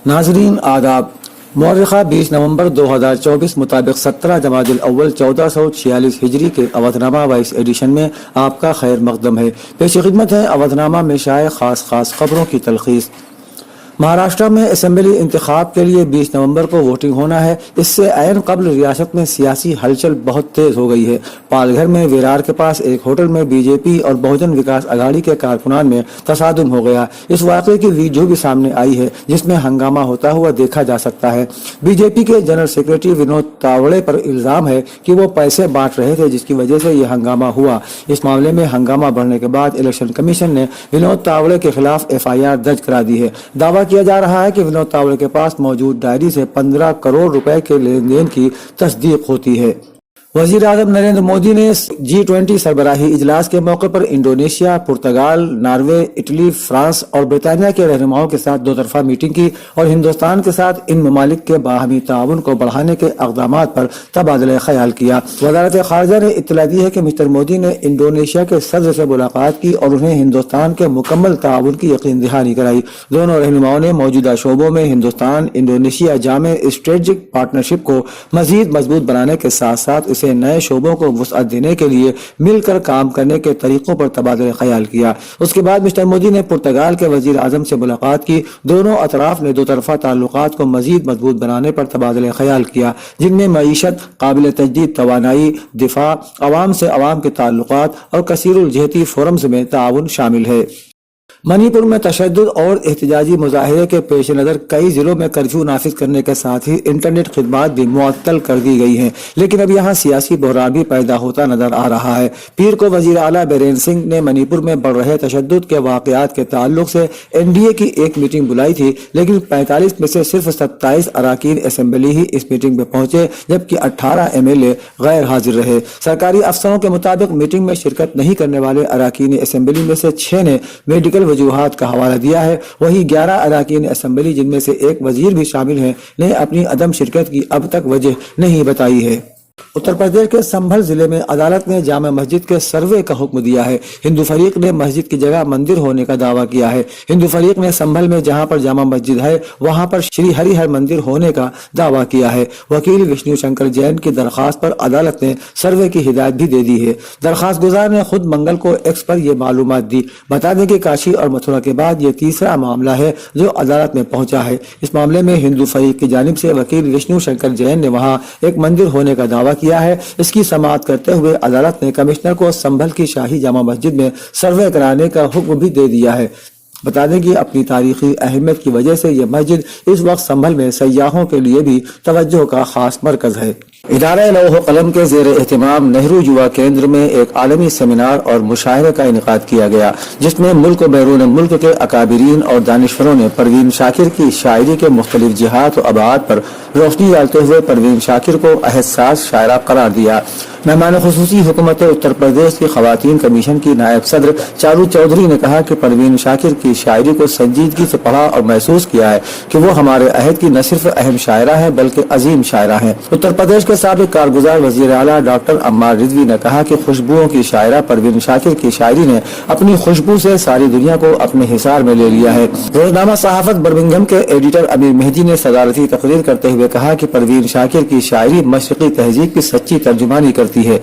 नाजरीन आदाब। मौरिखा 20 नवंबर 2024 मुताबिक 17 जमादिल अव्वल 1446 हिजरी के अवधनामा वाइस एडिशन में आपका खैर मकदम है। पेश खिदमत है अवधनामा में शाये खास खबरों की तलखीस। महाराष्ट्र में असेंबली इंतखाब के लिए 20 नवंबर को वोटिंग होना है। इससे ऐन कबल रियासत में सियासी हलचल बहुत तेज हो गई है। पालघर में विरार के पास एक होटल में बीजेपी और बहुजन विकास अघाड़ी के कारकुनान में तसादुम हो गया। इस वाक़े की वीडियो भी सामने आई है जिसमें हंगामा होता हुआ देखा जा सकता है। बीजेपी के जनरल सेक्रेटरी विनोद तावड़े पर इल्जाम है कि वो पैसे बांट रहे थे, जिसकी वजह से ये हंगामा हुआ। इस मामले में हंगामा बढ़ने के बाद इलेक्शन कमीशन ने विनोद तावड़े के खिलाफ FIR दर्ज करा दी है। दावा किया जा रहा है कि विनोद तावड़े के पास मौजूद डायरी से 15 करोड़ रुपए के लेन देन की तस्दीक होती है। वजीर आज़म नरेंद्र मोदी ने G20 सरबराही इजलास के मौके पर इंडोनेशिया, पुर्तगाल, नॉर्वे, इटली, फ्रांस और ब्रिटानिया के रहनुमाओं के साथ दो तरफा मीटिंग की और हिंदुस्तान के साथ इन ममालिक के बाहमी ताउन को बढ़ाने के इक़दामात पर तबादला ख्याल किया। वज़ारत ख़ारिजा ने इत्तला दी है कि मिस्टर मोदी ने इंडोनेशिया के सदर से मुलाकात की और उन्हें हिंदुस्तान के मुकम्मल ताउन की यकीन दहानी कराई। दोनों रहनुमाओं ने मौजूदा शोबों में हिंदुस्तान इंडोनेशिया जामे स्ट्रेटेजिक पार्टनरशिप को मजीद मजबूत बनाने के साथ साथ इसे नए शोबों को वुसअत देने के लिए मिलकर काम करने के तरीकों पर तबादला ख्याल किया। उसके बाद मिस्टर मोदी ने पुर्तगाल के वजीर आजम से मुलाकात की। दोनों अतराफ ने दो तरफा ताल्लुकात को मजीद मजबूत बनाने पर तबादला ख्याल किया, जिनमें मईशत, काबिल तजदीद तवानाई, दिफा, अवाम से अवाम के ताल्लुकात और कसीरुल जहती फोरम्स में ताउन शामिल है। मणिपुर में तशद्दुद और एहतजाजी मुजाहिरे के पेश नज़र कई जिलों में कर्फ्यू नाफिज करने के साथ ही इंटरनेट खिदमात भी मुअत्तल कर दी गई हैं, लेकिन अब यहाँ सियासी बहरान भी पैदा होता नजर आ रहा है। पीर को वजीर आला बीरेन सिंह ने मणिपुर में बढ़ रहे तशद्दुद के वाक़यात के ताल्लुक से NDA की एक मीटिंग बुलाई थी, लेकिन 45 में से सिर्फ 27 अराकीन असेंबली ही इस मीटिंग में पहुंचे, जबकि 18 MLA गैर हाजिर रहे। सरकारी अफसरों के मुताबिक मीटिंग में शिरकत नहीं करने वाले अराकीन असेंबली में से 6 ने मेडिकल वजूहात का हवाला दिया है। वहीं 11 अराकीन असेंबली, जिनमें से एक वजीर भी शामिल हैं, ने अपनी अदम शिरकत की अब तक वजह नहीं बताई है। उत्तर प्रदेश के संभल जिले में अदालत ने जामा मस्जिद के सर्वे का हुक्म दिया है। हिंदू फरीक ने मस्जिद की जगह मंदिर होने का दावा किया है। हिंदू फरीक ने संभल में जहां पर जामा मस्जिद है वहां पर श्री हरिहर मंदिर होने का दावा किया है। वकील विष्णु शंकर जैन की दरखास्त पर अदालत ने सर्वे की हिदायत भी दे दी है। दरखास्त गुजार ने खुद मंगल को X पर यह मालूमात दी। बता दें कि काशी और मथुरा के बाद ये तीसरा मामला है जो अदालत में पहुंचा है। इस मामले में हिंदू फरीक की जानिब से वकील विष्णु शंकर जैन ने वहां एक मंदिर होने का दावा किया है। इसकी समाअत करते हुए अदालत ने कमिश्नर को संभल की शाही जामा मस्जिद में सर्वे कराने का हुक्म भी दे दिया है। बता दें कि अपनी तारीखी अहमियत की वजह से यह मस्जिद इस वक्त संभल में सयाहों के लिए भी तवज्जो का खास मरकज है। इदारा लौह कलम के ज़ेर एहतमाम नेहरू युवा केंद्र में एक आलमी सेमिनार और मुशायरे का इनेकाद किया गया, जिसमें मुल्क और बैरून मुल्क के अकाबिरीन और दानिश्वरों ने परवीन शाकिर की शायरी के मुख्तलिफ जिहात और अबाद पर रोशनी डालते हुए परवीन शाकिर को अहसास शायरा करार दिया। मेहमान खुसूसी हुकूमत उत्तर प्रदेश की खवातीन कमीशन की नायब सदर चारू चौधरी ने कहा कि परवीन शाकिर की शायरी को संजीदगी से पढ़ा और महसूस किया है कि वो हमारे अहद की न सिर्फ अहम शायरा है बल्कि अजीम शायरा है। उत्तर प्रदेश के साबिक कारगुजार वजीर आला डॉक्टर अम्मार रिजवी ने कहा कि खुशबुओं की शायरा परवीन शाकिर की शायरी ने अपनी खुशबू से सारी दुनिया को अपने हिसार में ले लिया है। रोजनामा सहाफत बर्मिंघम के एडिटर अमीर मेहदी ने सदारती तकरीर करते हुए कहा कि परवीन शाकिर की शायरी मशरकी तहजीब की सच्ची तर्जुमानी करती है।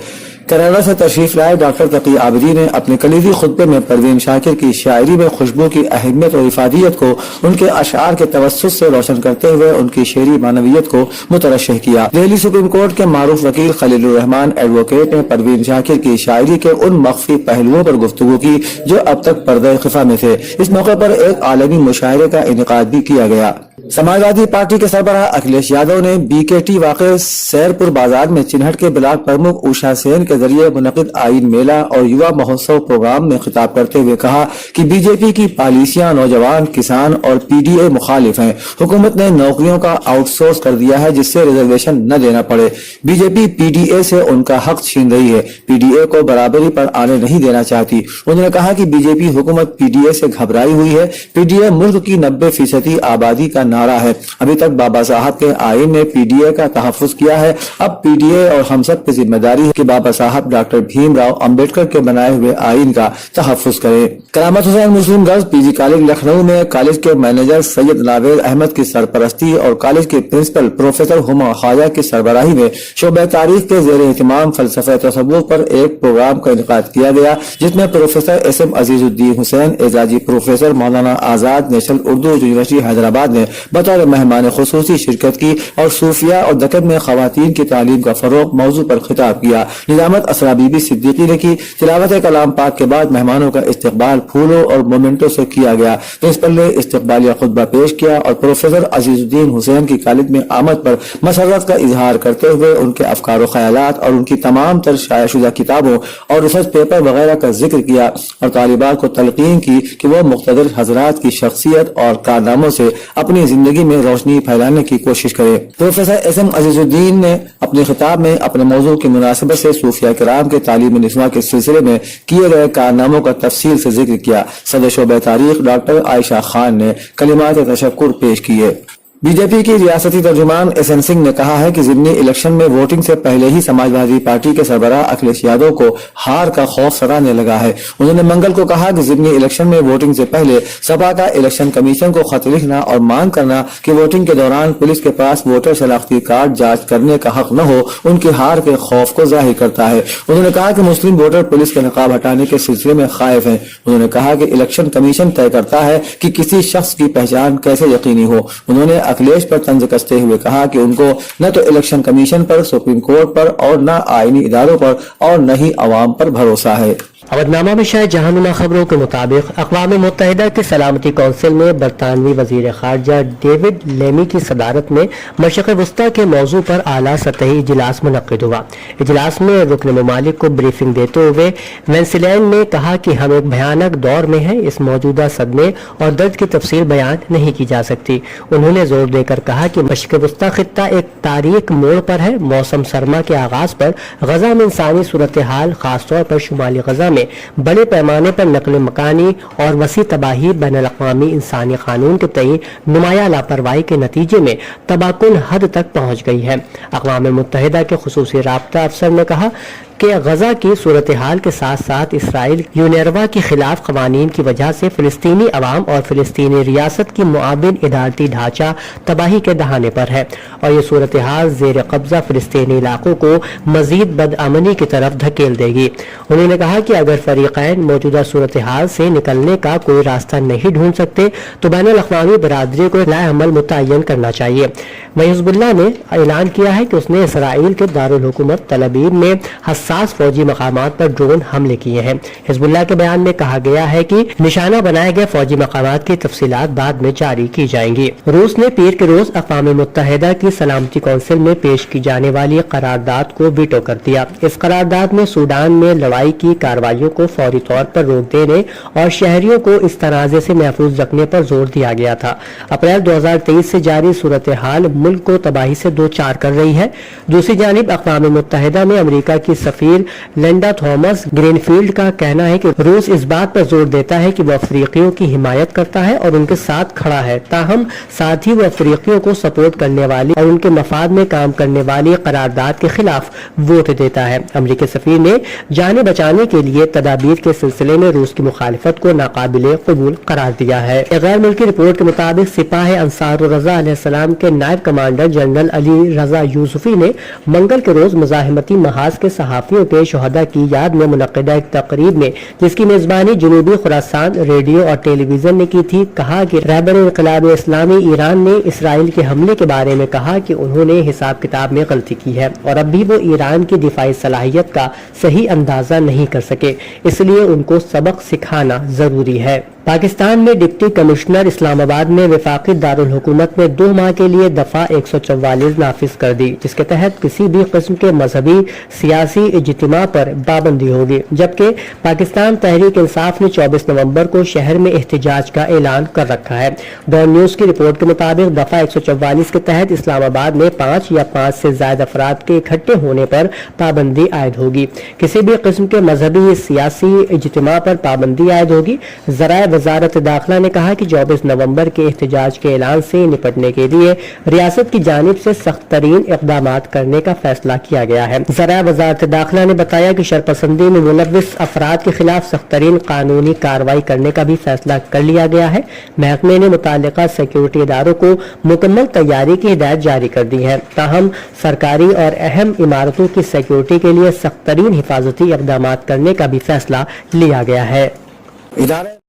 कनाडा से तशरीफ लाए डॉक्टर तकी आबिदी ने अपने कलीदी खुतबे में परवीन शाकिर की शायरी में खुशबू की अहमियत और इफादियत को उनके अशआर के तवस्सुत से रोशन करते हुए उनकी शेरी मानवियत को मुतरश्शिह किया। दिल्ली सुप्रीम कोर्ट के मारूफ वकील खलीलुर रहमान एडवोकेट ने परवीन शाकिर की शायरी के उन मख्फी पहलुओं पर गुफ्तगू की जो अब तक पर्दे खिफा में थे। इस मौके पर एक आलमी मुशायरे का इनेकाद भी किया गया। समाजवादी पार्टी के सरबराह अखिलेश यादव ने BKT वाक़े सैरपुर बाजार में चिन्हट के ब्लॉक प्रमुख उषा सेन के जरिए मुनक़िद आईन मेला और युवा महोत्सव प्रोग्राम में खिताब करते हुए कहा कि बीजेपी की पॉलिसियां नौजवान, किसान और PDA मुखालिफ हैं। हुकूमत ने नौकरियों का आउटसोर्स कर दिया है जिससे रिजर्वेशन न देना पड़े। बीजेपी PDA से उनका हक छीन रही है, PDA को बराबरी पर आने नहीं देना चाहती। उन्होंने कहा कि बीजेपी हुकूमत PDA से घबराई हुई है। PDA मुल्क की 90% आबादी का नारा है। अभी तक बाबा साहब के आईन ने PDA का तहफ़्फ़ुज़ किया है। अब PDA और हम सब की जिम्मेदारी है कि बाबा साहब डॉक्टर भीमराव अंबेडकर के बनाए हुए आइन का तहफ्फुज करें। Karamat Husain Muslim girls PG college Lucknow में कॉलेज के मैनेजर सैयद नावेद अहमद की सरपरस्ती और कॉलेज के प्रिंसिपल प्रोफेसर हुमा ख्वाजा की सरबराही में शोबे तारीख के जेर एहतमाम फलसफे तसव्वुफ पर एक प्रोग्राम का इनेकाद किया गया, जिसमें professor SM. Azizuddin Hussain, एजाजी professor Maulana Azad national Urdu university Hyderabad ने बतौर मेहमान खुसूसी शिरकत की और सूफिया और दक्कन में खवातीन की तालीम का फरोग मौजू पर खिताब किया। निजामत असरा बीबी सिद्दीकी ने की। तिलावत कलाम पाक के बाद मेहमानों का इस्तकबाल फूलों और मोमेंटो से किया गया। प्रिंसिपल ने इस्तकबालिया खुतबा पेश किया और प्रोफेसर अजीजुद्दीन हुसैन की कॉलेज में आमद पर मसरत का इजहार करते हुए उनके अफकार व ख्यालात और उनकी तमाम तर शायाशुदा किताबों और रिसर्च पेपर वगैरह का जिक्र किया और तालिबात को तलकीन की कि वो मुख्तदर हजरात की शख्सियत और कारनामों से अपनी जिंदगी में रोशनी फैलाने की कोशिश करें। Professor SM. अजीजुद्दीन ने अपने खिताब में अपने मौजू की मुनासिबत से सूफिया किराम के तालीम निस्वा के सिलसिले में किए गए कारनामों का तफसील से जिक्र किया। सदर शोबे तारीख डॉक्टर आयशा खान ने कलिमात तशक्कुर पेश किए। बीजेपी की रियासती तर्जुमान एस.एन. सिंह ने कहा है कि जिमनी इलेक्शन में वोटिंग से पहले ही समाजवादी पार्टी के सरबराह अखिलेश यादव को हार का खौफ सताने लगा है। उन्होंने मंगल को कहा कि जिमनी इलेक्शन में वोटिंग से पहले सपा का इलेक्शन कमीशन को खत लिखना और मांग करना कि वोटिंग के दौरान पुलिस के पास वोटर शनाख्ती कार्ड जांच करने का हक न हो, उनकी हार के खौफ को जाहिर करता है। उन्होंने कहा कि मुस्लिम वोटर पुलिस के नकाब हटाने के सिलसिले में खाइफ हैं। उन्होंने कहा कि इलेक्शन कमीशन तय करता है कि किसी शख्स की पहचान कैसे यकीनी हो। उन्होंने अखिलेश पर तंज कसते हुए कहा कि उनको न तो इलेक्शन कमीशन पर, सुप्रीम कोर्ट पर और न आईनी इदारों पर और न ही अवाम पर भरोसा है। अवधनामा में शायद जहानुमा खबरों के मुताबिक अक़वाम मुत्तहिदा की सलामती कौंसिल में बरतानवी वज़ीर ख़ारजा डेविड लेमी की सदारत में मशरिक़ वस्ता के मौजू पर आला सतही इजलास मुनक़्क़िद हुआ। इजलास में रुकन ममालिक को ब्रीफिंग देते हुए वेंसिलैन ने कहा कि हम एक भयानक दौर में हैं, इस मौजूदा सदमे और दर्द की तफसील बयान नहीं की जा सकती। उन्होंने जोर देकर कहा कि मशरिक़ वस्ता खित्ता एक तारीख मोड़ पर है। मौसम सरमा के आगाज पर गजा में इंसानी सूरत हाल, खासतौर पर शुमाली गजा में बड़े पैमाने पर नकल मकानी और वसी तबाही बैनुल-अक़वामी इंसानी कानून के तई नुमाया लापरवाही के नतीजे में तबाकुन हद तक पहुंच गई है। अक़वाम मुत्तहिदा के खुसूसी राब्ता अफसर ने कहा कि गजा की सूरत हाल के साथ साथ इसराइल यूनेरवा के खिलाफ कवानीन की वजह से फिलिस्तीनी अवाम और फिलिस्तीनी रियासत की मुआबिन इदारती ढांचा तबाही के दहाने पर है और ये सूरत हाल जेर कब्जा फिलिस्तीनी इलाकों को मजीद बदअमनी की तरफ धकेल देगी। उन्होंने कहा कि अगर फरीकैन मौजूदा सूरत हाल से निकलने का कोई रास्ता नहीं ढूंढ सकते तो बैनुल-अक़वामी बरादरी को लाएअमल मुतय्यन करना चाहिए। वहीं हिज़्बुल्लाह ने ऐलान किया है कि उसने इसराइल के दारुल हुकूमत तल अबीब में हसास फौजी मकामात पर ड्रोन हमले किए हैं। हिज़्बुल्लाह के बयान में कहा गया है कि निशाना बनाए गए फौजी मकामात की तफसीलात बाद में जारी की जाएंगी। रूस ने पीर के रोज अक़वाम मुत्तहिदा की सलामती कौंसिल में पेश की जाने वाली करारदाद को वीटो कर दिया। इस करारदाद में सूडान में लड़ाई की कार्रवाइयों को फौरी तौर पर रोक देने और शहरियों को इस तनाज़े से महफूज रखने पर जोर दिया गया था। अप्रैल 2023 से जारी सूरत हाल मुल्क को तबाही से दो चार कर रही है। दूसरी जानिब अक़वाम मुत्तहिदा में अमेरिका की सफीर लिंडा थॉमस ग्रीनफील्ड का कहना है कि रूस इस बात पर जोर देता है कि वह अफ्रीकियों की हिमायत करता है और उनके साथ खड़ा है, ताहम साथ ही वह अफ्रीकियों को सपोर्ट करने वाली और उनके मफाद में काम करने वाली करारदाद के खिलाफ वोट देता है। अमेरिकी सफीर ने जाने बचाने के लिए तदाबीर के सिलसिले में रूस की मुखालिफत को नाकाबिले कबूल करार दिया है। गैर मुल्की रिपोर्ट के मुताबिक सिपाही अंसारुर रज़ा अलैहिस्सलाम के नायब कमांडर जनरल अली रजा यूसुफी ने मंगल के रोज मुजाहिमती महाज के सहाफियों के शहदा की याद में मुनक्किदा एक तकरीब में, जिसकी मेजबानी जनूबी खुरासान रेडियो और टेलीविजन ने की थी, कहा कि रहबर इन्क़िलाब इस्लामी ईरान ने इसराइल के हमले के बारे में कहा कि उन्होंने हिसाब किताब में गलती की है और अब भी वो ईरान की दिफाई सलाहियत का सही अंदाजा नहीं कर सके, इसलिए उनको सबक सिखाना जरूरी है। पाकिस्तान में डिप्टी कमिश्नर इस्लामाबाद ने वफाकी दारुल हुकूमत में 2 माह के लिए दफा 144 नाफिज कर दी, जिसके तहत किसी भी किस्म के मजहबी सियासी इज्तिमा पर पाबंदी होगी। जबकि पाकिस्तान तहरीक इंसाफ ने 24 नवंबर को शहर में एहतजाज का ऐलान कर रखा है। डॉन न्यूज की रिपोर्ट के मुताबिक दफा 144 के तहत इस्लामाबाद में 5 या 5 से ज्यादा अफराद के इकट्ठे होने पर पाबंदी आयद होगी। किसी भी किस्म के मजहबी सियासी इज्तिमा पर पाबंदी आयद होगी। ज़राए وزارت داخلہ نے کہا کہ 24 نومبر کے احتجاج کے اعلان سے نپٹنے کے لیے ریاست کی جانب سے سخت ترین اقدامات کرنے کا فیصلہ کیا گیا ہے۔ ذرائع وزارت داخلہ نے بتایا کہ شرپسندی میں ملوث افراد کے خلاف سخت ترین قانونی کارروائی کرنے کا بھی فیصلہ کر لیا گیا ہے۔ محکمے نے متعلقہ سیکیورٹی اداروں کو مکمل تیاری کی ہدایت جاری کر دی ہے، تاہم سرکاری اور اہم عمارتوں کی سیکیورٹی کے لیے سخت ترین حفاظتی اقدامات کرنے کا بھی فیصلہ لیا گیا ہے۔ ادارے